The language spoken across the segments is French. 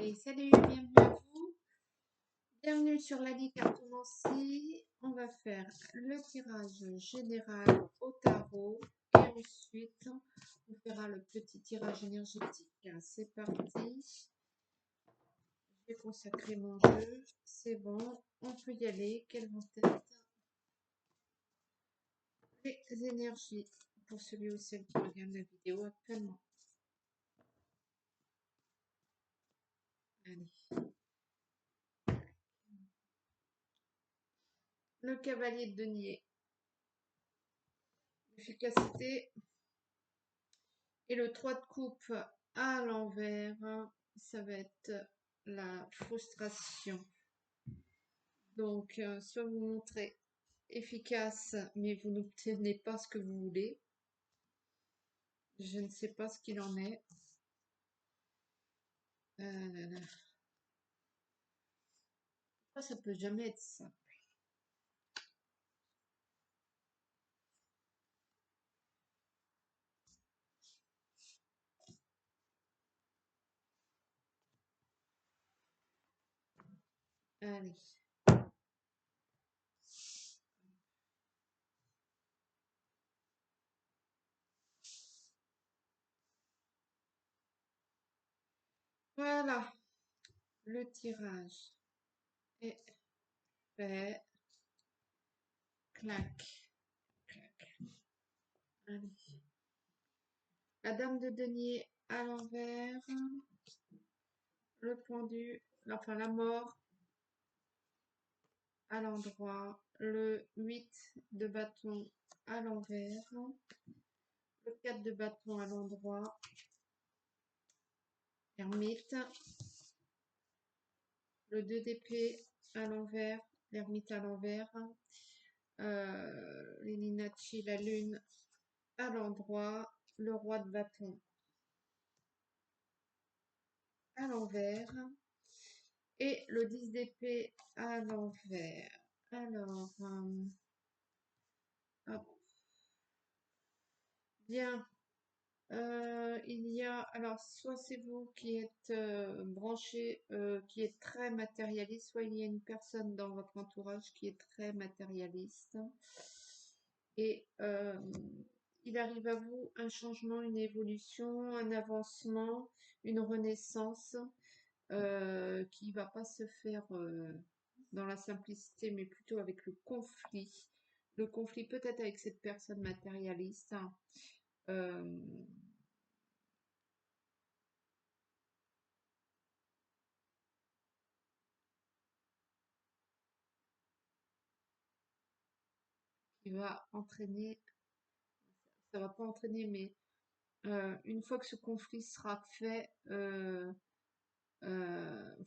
Et salut, bienvenue à vous. Bienvenue sur la Ligue Cartomancie. On va faire le tirage général au tarot et ensuite on fera le petit tirage énergétique. C'est parti. Je vais consacrer mon jeu. C'est bon, on peut y aller. Quelles vont être les énergies pour celui ou celle qui regarde la vidéo actuellement? Allez. Le cavalier de denier. Efficacité. Et le 3 de coupe à l'envers, ça va être la frustration. Donc, soit vous montrez efficace, mais vous n'obtenez pas ce que vous voulez. Je ne sais pas ce qu'il en est. Ça peut jamais être simple. Allez. Voilà. Le tirage est fait. Clac. Clac. Allez. La dame de denier à l'envers. Le pendu. Enfin, la mort à l'endroit, le 8 de bâton à l'envers, le 4 de bâton à l'endroit, ermite, le 2 d'épée à l'envers, l'ermite à l'envers, les Ninacci, la lune à l'endroit, le roi de bâton à l'envers et le 10 d'épée à l'envers. Alors, bien. Il y a, alors, soit c'est vous qui êtes branché, qui est très matérialiste, soit il y a une personne dans votre entourage qui est très matérialiste. Et il arrive à vous un changement, une évolution, un avancement, une renaissance qui va pas se faire dans la simplicité, mais plutôt avec le conflit. Le conflit peut-être avec cette personne matérialiste. Euh, qui va entraîner, ça va pas entraîner, mais une fois que ce conflit sera fait,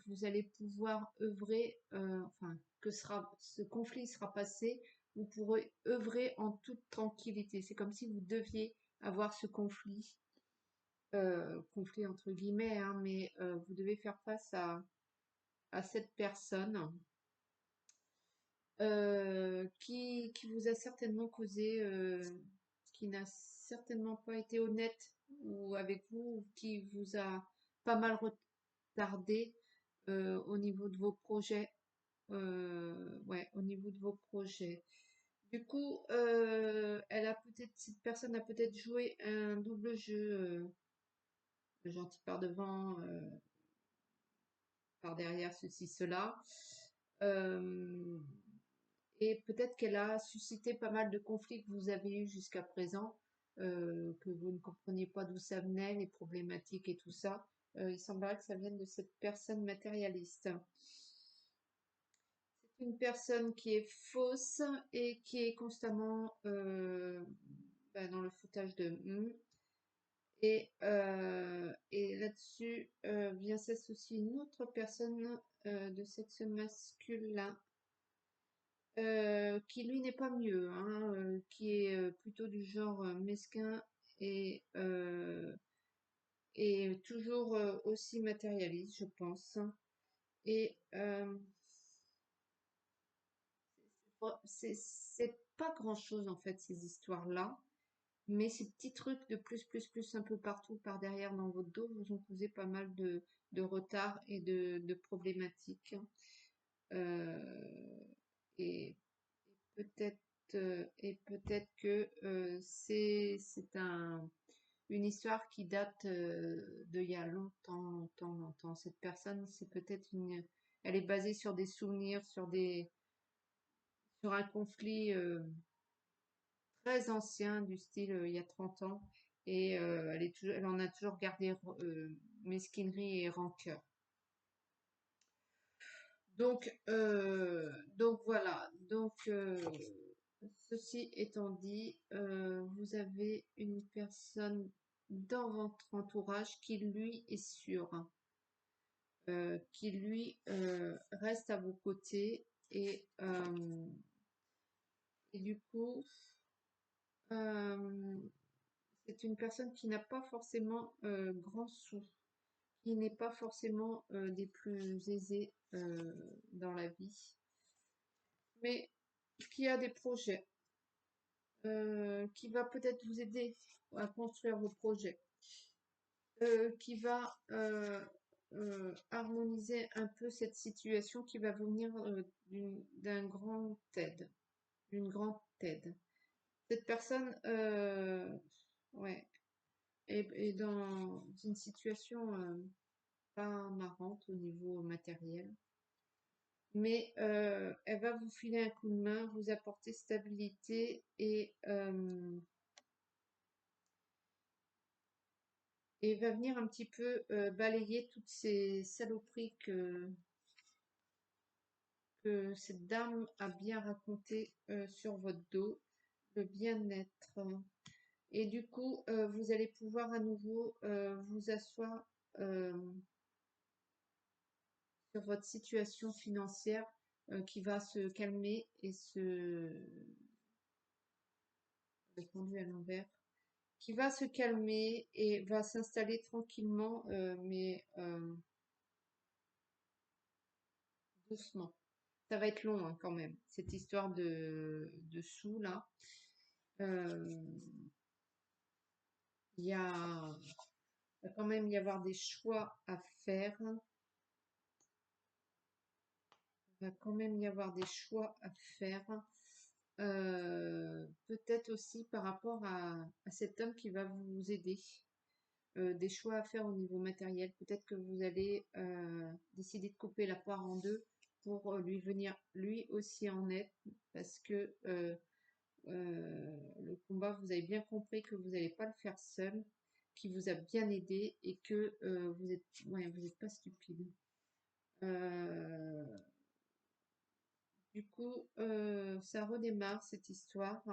vous allez pouvoir œuvrer, enfin, ce conflit sera passé, vous pourrez œuvrer en toute tranquillité. C'est comme si vous deviez avoir ce conflit, conflit entre guillemets, hein, mais vous devez faire face à cette personne qui vous a certainement causé, qui n'a certainement pas été honnête ou avec vous, ou qui vous a pas mal retardé au niveau de vos projets. Ouais, au niveau de vos projets. Du coup, cette personne a peut-être joué un double jeu, le gentil par devant, par derrière, ceci, cela. Euh, Et peut-être qu'elle a suscité pas mal de conflits que vous avez eus jusqu'à présent, que vous ne compreniez pas d'où ça venait, les problématiques et tout ça. Il semblerait que ça vienne de cette personne matérialiste. C'est une personne qui est fausse et qui est constamment dans le foutage de et là-dessus vient s'associer une autre personne de sexe masculin qui lui n'est pas mieux, hein, qui est plutôt du genre mesquin et toujours aussi matérialiste, je pense. Et c'est pas grand-chose en fait ces histoires-là, Mais ces petits trucs de plus un peu partout par derrière dans votre dos vous ont causé pas mal de retard et de problématiques. Euh, et peut-être peut-être que c'est une histoire qui date d'il y a longtemps. Cette personne, c'est peut-être elle est basée sur des souvenirs, sur un conflit très ancien du style il y a 30 ans, et elle en a toujours gardé mesquinerie et rancœur. Donc voilà. Ceci étant dit, vous avez une personne dans votre entourage qui lui est sûr, hein, qui lui reste à vos côtés, et du coup, euh, c'est une personne qui n'a pas forcément grand sou, qui n'est pas forcément des plus aisés dans la vie, mais qui a des projets, qui va peut-être vous aider à construire vos projets, qui va harmoniser un peu cette situation, qui va venir d'un grand aide, d'une grande aide. Cette personne, ouais, est dans une situation pas marrante au niveau matériel, mais elle va vous filer un coup de main, vous apporter stabilité, et va venir un petit peu balayer toutes ces saloperies que cette dame a bien racontées sur votre dos, le bien-être. Et du coup, vous allez pouvoir à nouveau vous asseoir euh, sur votre situation financière qui va se calmer et répondu à l'envers, qui va se calmer et va s'installer tranquillement, mais doucement. Ça va être long hein, quand même, cette histoire de sous là. Euh, Il y a, il va quand même y avoir des choix à faire. Il va quand même y avoir des choix à faire. Peut-être aussi par rapport à cet homme qui va vous aider. Des choix à faire au niveau matériel. Peut-être que vous allez décider de couper la poire en deux pour lui venir lui aussi en aide, parce que le combat, vous avez bien compris que vous n'allez pas le faire seul, qui vous a bien aidé et que vous êtes pas stupide. Euh, du coup, ça redémarre cette histoire.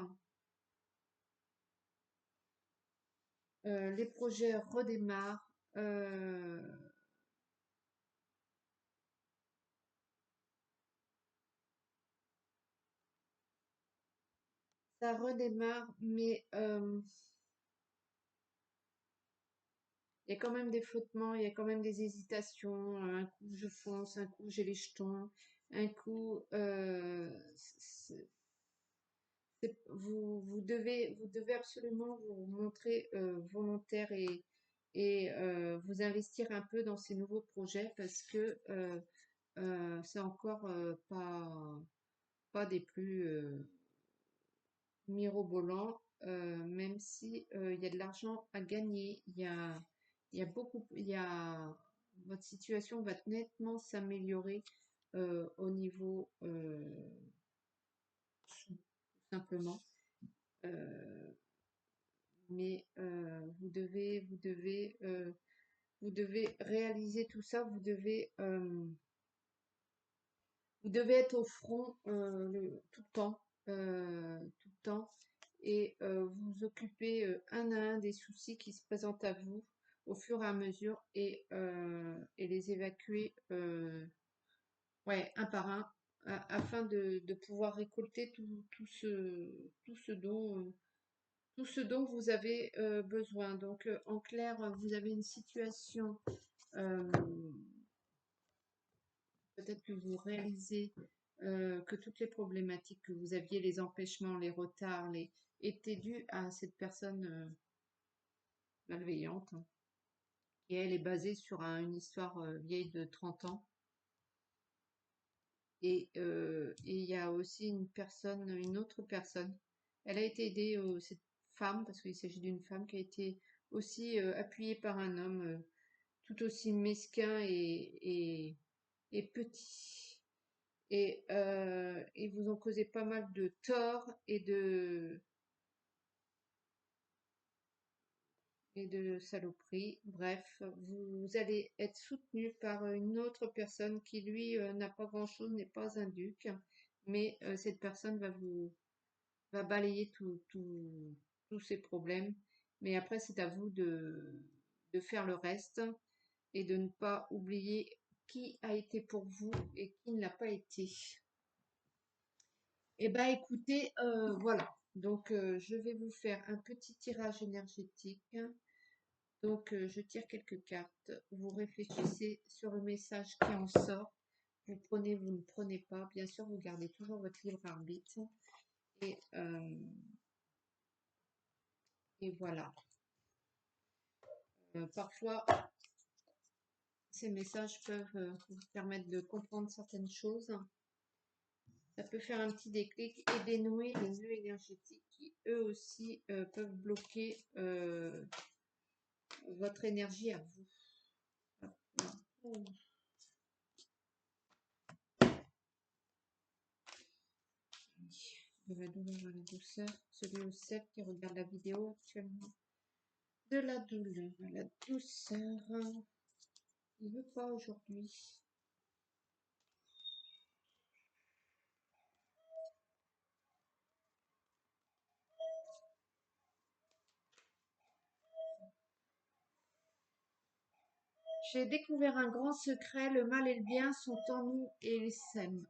Les projets redémarrent. Ça redémarre, mais il y a quand même des flottements, il y a quand même des hésitations. Un coup, je fonce, un coup, j'ai les jetons, un coup, vous devez absolument vous montrer volontaire et vous investir un peu dans ces nouveaux projets parce que c'est encore pas des plus mirobolants, même si il y a de l'argent à gagner, votre situation va nettement s'améliorer au niveau tout simplement. Euh, mais vous devez réaliser tout ça. Vous devez être au front tout le temps, et vous occuper un à un des soucis qui se présentent à vous au fur et à mesure, et les évacuer ouais, un par un, afin de pouvoir récolter tout ce dont vous avez besoin. Donc, en clair, vous avez une situation, euh, peut-être que vous réalisez que toutes les problématiques que vous aviez, les empêchements, les retards, était dû à cette personne malveillante. Et elle est basée sur une histoire vieille de 30 ans. Et il y a aussi une autre personne. Elle a été aidée, cette femme, parce qu'il s'agit d'une femme qui a été aussi appuyée par un homme tout aussi mesquin et petit. Et ils vous ont causé pas mal de tort et de saloperies. Bref, vous allez être soutenu par une autre personne qui, lui, n'a pas grand-chose, n'est pas un duc, mais cette personne va balayer tous ces problèmes. Mais après, c'est à vous de faire le reste et de ne pas oublier qui a été pour vous et qui ne l'a pas été. Eh ben, écoutez, voilà. Donc, je vais vous faire un petit tirage énergétique. Donc, je tire quelques cartes. Vous réfléchissez sur le message qui en sort. Vous prenez, vous ne prenez pas. Bien sûr, vous gardez toujours votre libre arbitre. Et, euh, et voilà. Parfois, ces messages peuvent vous permettre de comprendre certaines choses. Ça peut faire un petit déclic et dénouer les nœuds énergétiques qui, eux aussi, peuvent bloquer votre énergie à vous. Oh. De la douleur à la douceur. Celui ou celle qui regarde la vidéo actuellement. De la douleur à la douceur. Il veut pas aujourd'hui. J'ai découvert un grand secret. Le mal et le bien sont en nous et ils s'aiment.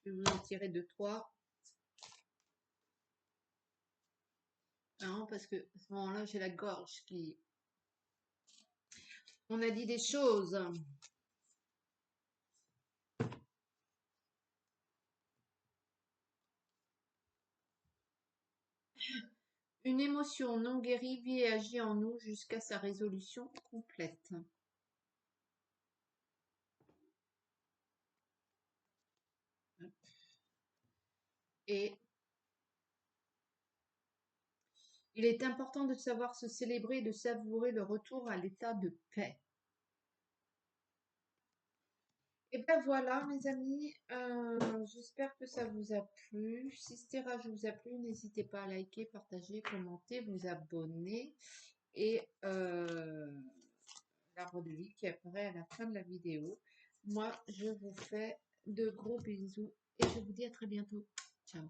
Je vais vous en tirer 2, 3. Hein, parce que à ce moment-là, j'ai la gorge qui... On a dit des choses. Une émotion non guérie vit et agit en nous jusqu'à sa résolution complète. Et il est important de savoir se célébrer et de savourer le retour à l'état de paix. Et ben voilà, mes amis, j'espère que ça vous a plu. Si ce tirage vous a plu, n'hésitez pas à liker, partager, commenter, vous abonner et l'arbre de vie qui apparaît à la fin de la vidéo. Moi, je vous fais de gros bisous et je vous dis à très bientôt. Ciao.